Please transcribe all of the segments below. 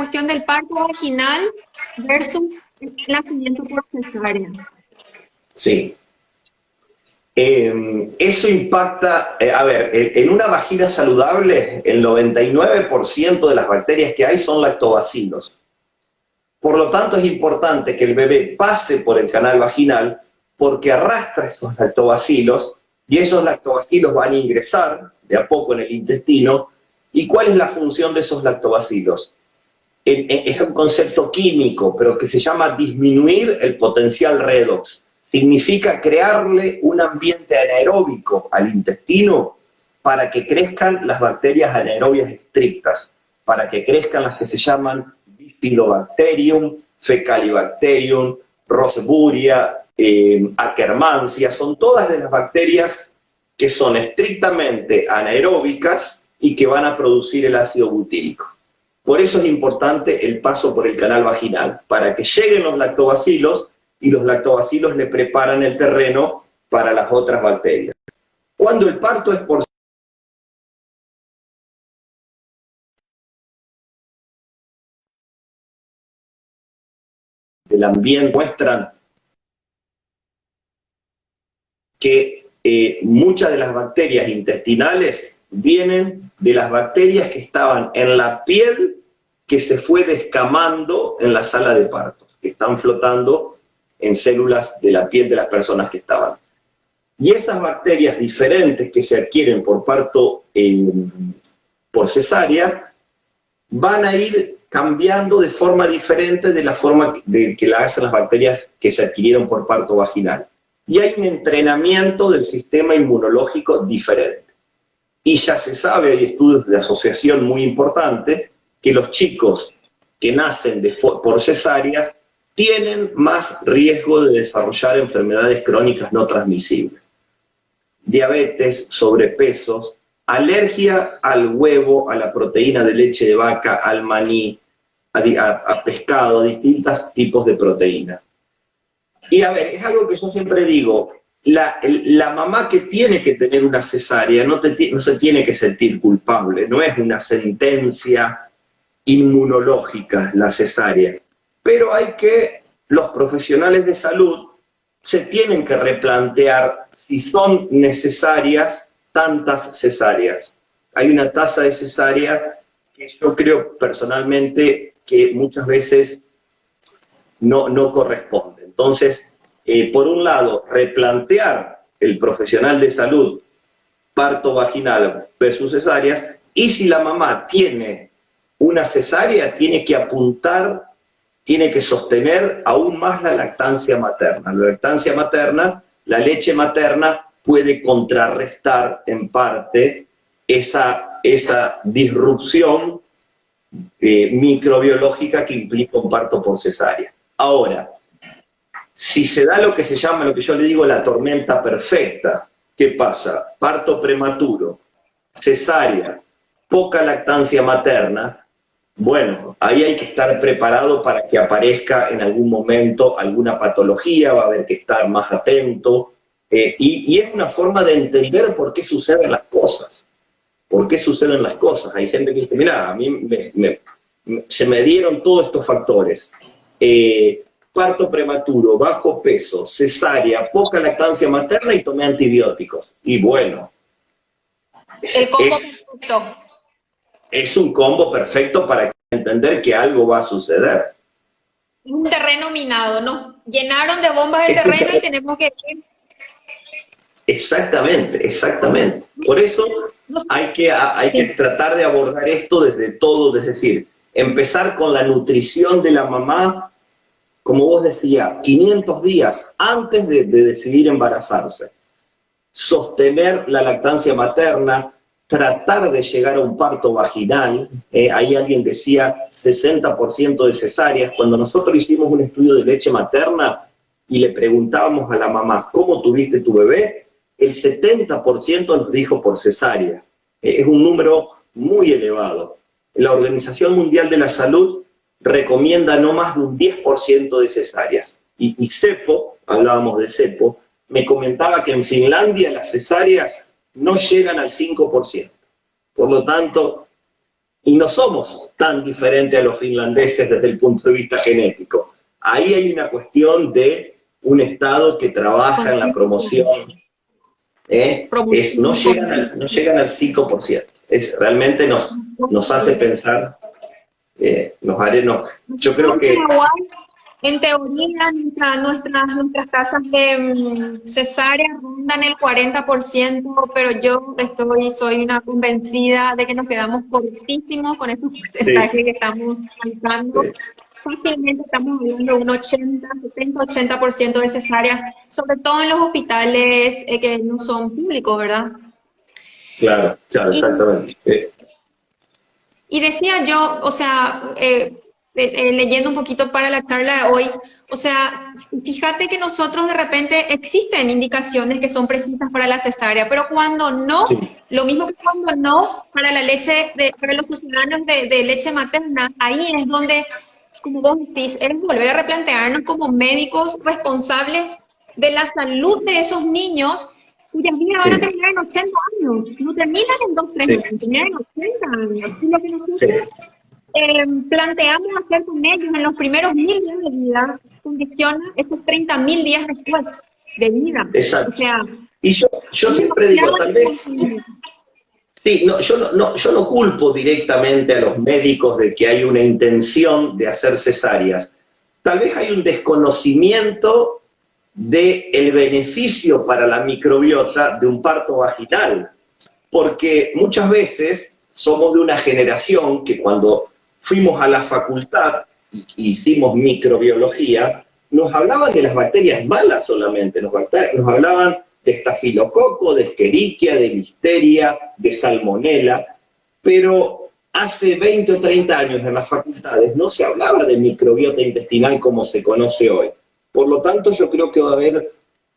cuestión del parto vaginal versus el nacimiento por cesárea. Sí. Eso impacta, a ver, en una vagina saludable, el 99% de las bacterias que hay son lactobacilos. Por lo tanto, es importante que el bebé pase por el canal vaginal porque arrastra esos lactobacilos y esos lactobacilos van a ingresar de a poco en el intestino. ¿Y cuál es la función de esos lactobacilos? Es un concepto químico, pero que se llama disminuir el potencial redox. Significa crearle un ambiente anaeróbico al intestino para que crezcan las bacterias anaerobias estrictas, para que crezcan las que se llaman Bifidobacterium, Fecalibacterium, Roseburia, Akkermansia. Son todas de las bacterias que son estrictamente anaeróbicas y que van a producir el ácido butírico. Por eso es importante el paso por el canal vaginal, para que lleguen los lactobacilos y los lactobacilos le preparan el terreno para las otras bacterias. Cuando el parto es por el ambiente, muestran que muchas de las bacterias intestinales vienen de las bacterias que estaban en la piel que se fue descamando en la sala de partos, que están flotando en células de la piel de las personas que estaban. Y esas bacterias diferentes que se adquieren por parto por cesárea van a ir cambiando de forma diferente de la forma que la hacen las bacterias que se adquirieron por parto vaginal. Y hay un entrenamiento del sistema inmunológico diferente. Y ya se sabe, hay estudios de asociación muy importantes, que los chicos que nacen por cesárea tienen más riesgo de desarrollar enfermedades crónicas no transmisibles. Diabetes, sobrepesos, alergia al huevo, a la proteína de leche de vaca, al maní, a pescado, a distintos tipos de proteína. Y a ver, es algo que yo siempre digo, la mamá que tiene que tener una cesárea no se tiene que sentir culpable, no es una sentencia inmunológica la cesárea, pero los profesionales de salud se tienen que replantear si son necesarias tantas cesáreas. Hay una tasa de cesárea que yo creo personalmente que muchas veces no corresponde. Entonces, por un lado, replantear el profesional de salud parto vaginal versus cesáreas, y si la mamá tiene una cesárea, tiene que apuntar, tiene que sostener aún más la lactancia materna. La lactancia materna, la leche materna, puede contrarrestar en parte esa disrupción microbiológica que implica un parto por cesárea. Ahora, si se da lo que se llama, lo que yo le digo, la tormenta perfecta, ¿qué pasa? Parto prematuro, cesárea, poca lactancia materna. Bueno, ahí hay que estar preparado para que aparezca en algún momento alguna patología, va a haber que estar más atento, y es una forma de entender por qué suceden las cosas. ¿Por qué suceden las cosas? Hay gente que dice, mira, a mí se me dieron todos estos factores. Parto prematuro, bajo peso, cesárea, poca lactancia materna y tomé antibióticos. Y bueno, el combo perfecto. Es un combo perfecto para entender que algo va a suceder. Un terreno minado, ¿no? Llenaron de bombas el terreno y tenemos que ir. Exactamente, exactamente. Por eso hay que tratar de abordar esto desde todo, es decir, empezar con la nutrición de la mamá, como vos decías, 500 días antes de decidir embarazarse. Sostener la lactancia materna, tratar de llegar a un parto vaginal. Ahí alguien decía 60% de cesáreas. Cuando nosotros hicimos un estudio de leche materna y le preguntábamos a la mamá, ¿cómo tuviste tu bebé? El 70% nos dijo por cesárea. Es un número muy elevado. La Organización Mundial de la Salud recomienda no más de un 10% de cesáreas. Y CEPO, hablábamos de CEPO, me comentaba que en Finlandia las cesáreas no llegan al 5%. Por lo tanto, y no somos tan diferentes a los finlandeses desde el punto de vista genético. Ahí hay una cuestión de un Estado que trabaja en la promoción, no llegan al 5%. Realmente nos hace pensar, yo creo que... En teoría, nuestras tasas de cesárea rondan el 40%, pero yo soy una convencida de que nos quedamos cortísimos con esos porcentajes que estamos alcanzando. Sí. Fácilmente estamos hablando de un 80% de cesáreas, sobre todo en los hospitales que no son públicos, ¿verdad? Claro, exactamente. Y decía yo, o sea, leyendo un poquito para la charla de hoy, o sea, fíjate que nosotros de repente existen indicaciones que son precisas para la cesárea, pero cuando no, sí. Lo mismo que cuando no, para la leche, para los ciudadanos de leche materna, ahí es donde, como vos decís, es volver a replantearnos como médicos responsables de la salud de esos niños cuyas vidas van a terminar en 80 años, no terminan en 2-3 años, terminan en 80 años. Y lo que nosotros planteamos hacer con ellos en los primeros 1000 días de vida condiciona esos 30.000 días después de vida. Exacto. O sea, y yo siempre digo, tal vez... Sí, yo no culpo directamente a los médicos de que hay una intención de hacer cesáreas. Tal vez hay un desconocimiento del beneficio para la microbiota de un parto vaginal, porque muchas veces somos de una generación que cuando fuimos a la facultad y hicimos microbiología, nos hablaban de las bacterias malas solamente, nos hablaban de estafilococo, de escherichia, de listeria, de salmonela, pero hace 20 o 30 años en las facultades no se hablaba de microbiota intestinal como se conoce hoy. Por lo tanto, yo creo que va a haber,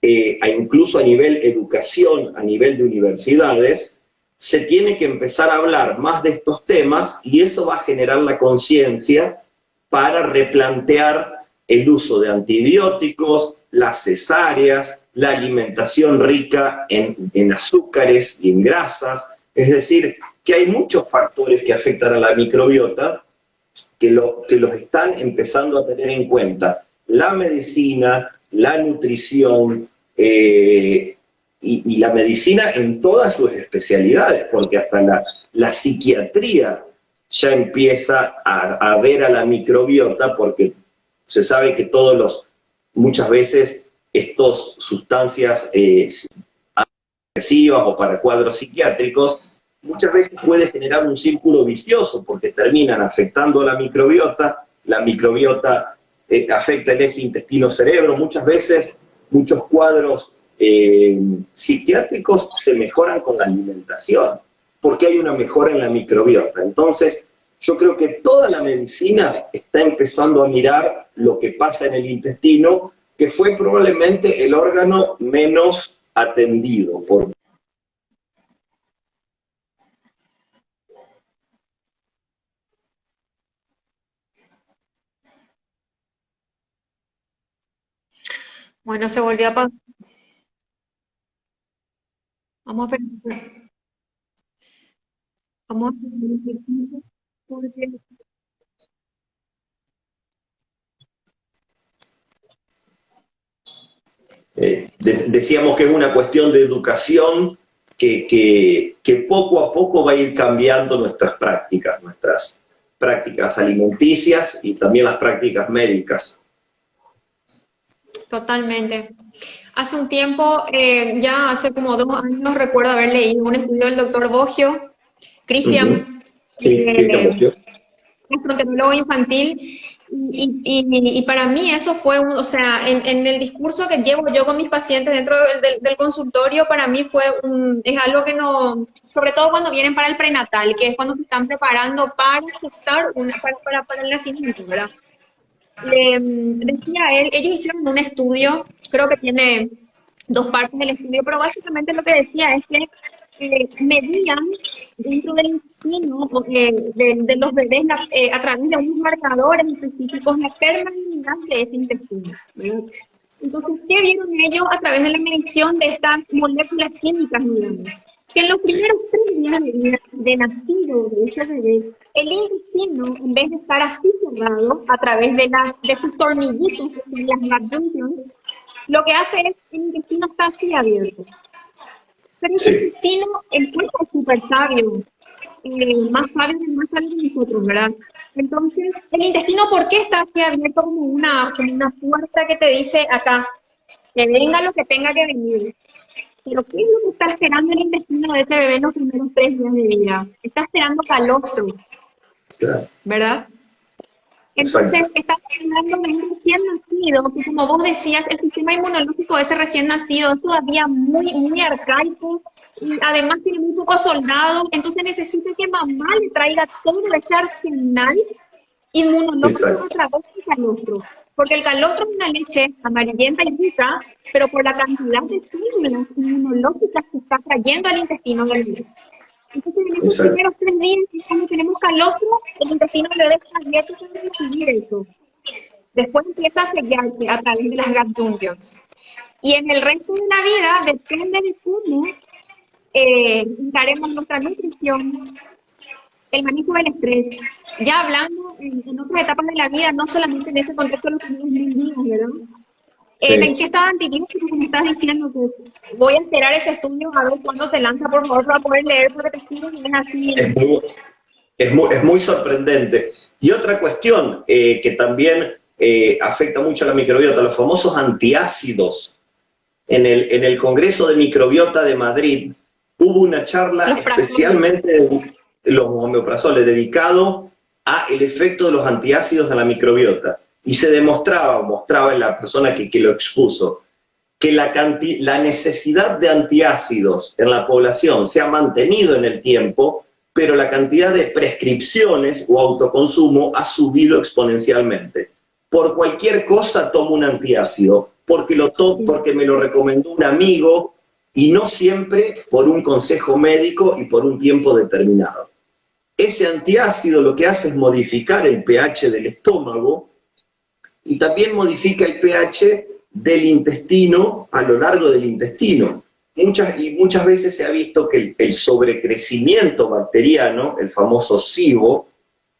incluso a nivel educación, a nivel de universidades, se tiene que empezar a hablar más de estos temas y eso va a generar la conciencia para replantear el uso de antibióticos, las cesáreas, la alimentación rica en azúcares y en grasas. Es decir, que hay muchos factores que afectan a la microbiota que los están empezando a tener en cuenta. La medicina, la nutrición y la medicina en todas sus especialidades, porque hasta la psiquiatría ya empieza a ver a la microbiota, porque se sabe que muchas veces estas sustancias agresivas o para cuadros psiquiátricos, muchas veces puede generar un círculo vicioso, porque terminan afectando a la microbiota afecta el eje intestino-cerebro. Muchas veces, muchos cuadros psiquiátricos se mejoran con la alimentación, porque hay una mejora en la microbiota. Entonces, yo creo que toda la medicina está empezando a mirar lo que pasa en el intestino, que fue probablemente el órgano menos atendido por... Bueno, se volvió a pasar. Vamos a ver. Vamos a ver porque decíamos que es una cuestión de educación que poco a poco va a ir cambiando nuestras prácticas alimenticias y también las prácticas médicas. Totalmente. Hace un tiempo, ya hace como 2 años, recuerdo haber leído un estudio del doctor Boggio, Cristian, gastroenterólogo infantil, y para mí eso fue, o sea, en el discurso que llevo yo con mis pacientes dentro del consultorio, para mí es algo que no, sobre todo cuando vienen para el prenatal, que es cuando se están preparando para gestar, para el nacimiento, ¿verdad? Decía él, ellos hicieron un estudio, creo que tiene 2 partes del estudio, pero básicamente lo que decía es que medían dentro del intestino de los bebés a través de unos marcadores específicos la permeabilidad de ese intestino, ¿verdad? Entonces, ¿qué vieron ellos a través de la medición de estas moléculas químicas, digamos? Que en los primeros 3 días de vida de nacido de ese bebé, el intestino, en vez de estar así cerrado a través de sus tornillitos, que son las gut junctions, lo que hace es el intestino está así abierto. Pero ese Sí, intestino, el cuerpo es súper sabio, más sabio que nosotros, ¿verdad? Entonces, el intestino, ¿por qué está así abierto como una puerta que te dice acá, que venga lo que tenga que venir? Pero ¿qué es lo que está esperando el intestino de ese bebé en los primeros 3 días de vida? Está esperando calostro, claro, ¿verdad? exacto. Entonces, estamos hablando de un recién nacido, que como vos decías, el sistema inmunológico de ese recién nacido es todavía muy arcaico y además tiene muy pocos soldados, entonces necesita que mamá le traiga todo ese arsenal inmunológico a Exacto, través del calostro. Porque el calostro es una leche amarillenta y rica, pero por la cantidad de células inmunológicas que está trayendo al intestino del bebé. Entonces, en esos exacto, primeros 3 días, cuando tenemos calostro, el intestino del bebé está abierto para recibir eso. Después empieza a sellarse a través de las gut junctions. Y en el resto de la vida, depende de cómo encaremos nuestra nutrición, el manejo del estrés. Ya hablando en otras etapas de la vida, no solamente en ese contexto de los primeros 1000 días, ¿verdad? La sí. ingesta de antibióticos, como estás diciendo, que voy a esperar ese estudio a ver cuándo se lanza, por favor, para poder leer, porque te juro que es Es así. muy, es muy sorprendente. Y otra cuestión que también afecta mucho a la microbiota, los famosos antiácidos. En el Congreso de Microbiota de Madrid hubo una charla Los prazoles. especialmente de los homeoprazoles dedicado a el efecto de los antiácidos en la microbiota. Y se mostraba en la persona que lo expuso, que la necesidad de antiácidos en la población se ha mantenido en el tiempo, pero la cantidad de prescripciones o autoconsumo ha subido exponencialmente. Por cualquier cosa tomo un antiácido, porque me lo recomendó un amigo y no siempre por un consejo médico y por un tiempo determinado. Ese antiácido lo que hace es modificar el pH del estómago y también modifica el pH del intestino a lo largo del intestino. Muchas veces se ha visto que el sobrecrecimiento bacteriano, el famoso SIBO,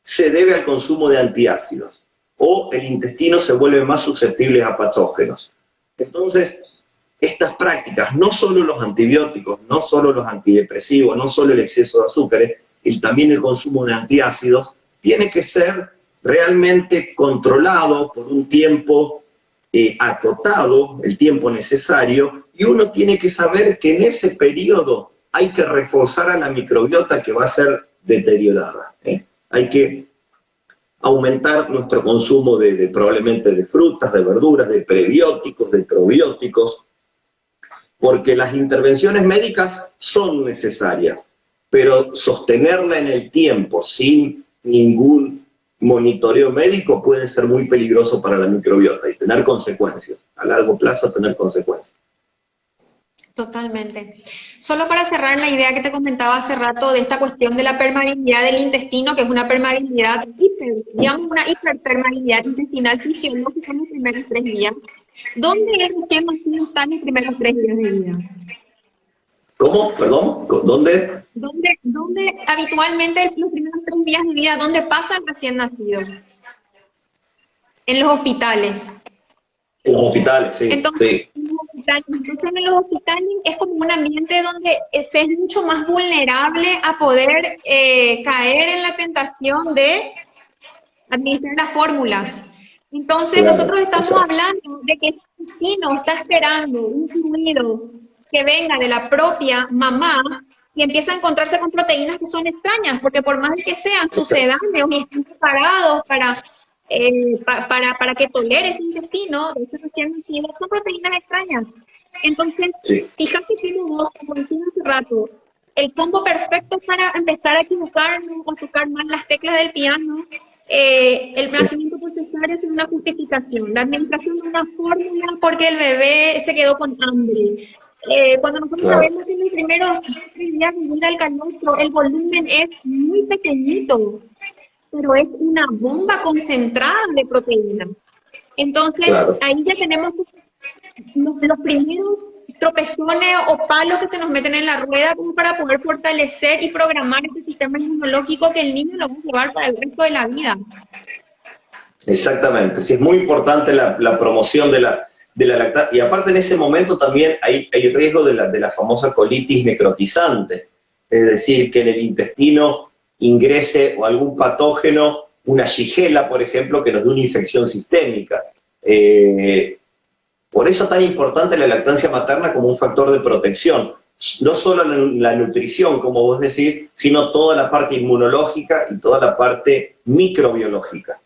se debe al consumo de antiácidos o el intestino se vuelve más susceptible a patógenos. Entonces, estas prácticas, no solo los antibióticos, no solo los antidepresivos, no solo el exceso de azúcares, también el consumo de antiácidos, tiene que ser realmente controlado por un tiempo acotado, el tiempo necesario, y uno tiene que saber que en ese periodo hay que reforzar a la microbiota que va a ser deteriorada. Hay que aumentar nuestro consumo probablemente de frutas, de verduras, de prebióticos, de probióticos, porque las intervenciones médicas son necesarias, pero sostenerla en el tiempo sin ningún monitoreo médico puede ser muy peligroso para la microbiota y tener consecuencias, a largo plazo tener consecuencias. Totalmente. Solo para cerrar la idea que te comentaba hace rato de esta cuestión de la permeabilidad del intestino, que es una permeabilidad digamos una hiperpermeabilidad intestinal fisiológica en los primeros 3 días. ¿Dónde el recién nacido está en los primeros 3 días de vida? ¿Cómo? ¿Perdón? ¿Dónde? ¿Dónde habitualmente los primeros 3 días de vida, dónde pasa el recién nacido? En los hospitales. En los hospitales, sí. Entonces, Sí. en los hospitales es como un ambiente donde se es mucho más vulnerable a poder caer en la tentación de administrar las fórmulas. Entonces, Claro, nosotros estamos exacto. hablando de que el intestino está esperando un fluido que venga de la propia mamá y empieza a encontrarse con proteínas que son extrañas, porque por más de que sean sucedáneos y estén preparados para que tolere ese intestino, de ese recién nacido, son proteínas extrañas. Entonces, Sí. fíjate que vos, como decía hace rato, el combo perfecto para empezar a equivocarnos o tocar mal las teclas del piano, el Sí. nacimiento por cesárea es una justificación, la administración de una fórmula porque el bebé se quedó con hambre. Cuando nosotros Claro. sabemos que en los primeros 3 días de vida del calostro el volumen es muy pequeñito, pero es una bomba concentrada de proteína. Entonces, Claro. ahí ya tenemos los primeros tropezones o palos que se nos meten en la rueda como para poder fortalecer y programar ese sistema inmunológico que el niño lo va a llevar para el resto de la vida. Exactamente, sí, es muy importante la promoción de la lactancia, y aparte en ese momento también hay riesgo de la famosa colitis necrotizante, es decir, que en el intestino ingrese o algún patógeno, una Shigella, por ejemplo, que nos dé una infección sistémica. Por eso es tan importante la lactancia materna como un factor de protección, no solo la nutrición, como vos decís, sino toda la parte inmunológica y toda la parte microbiológica.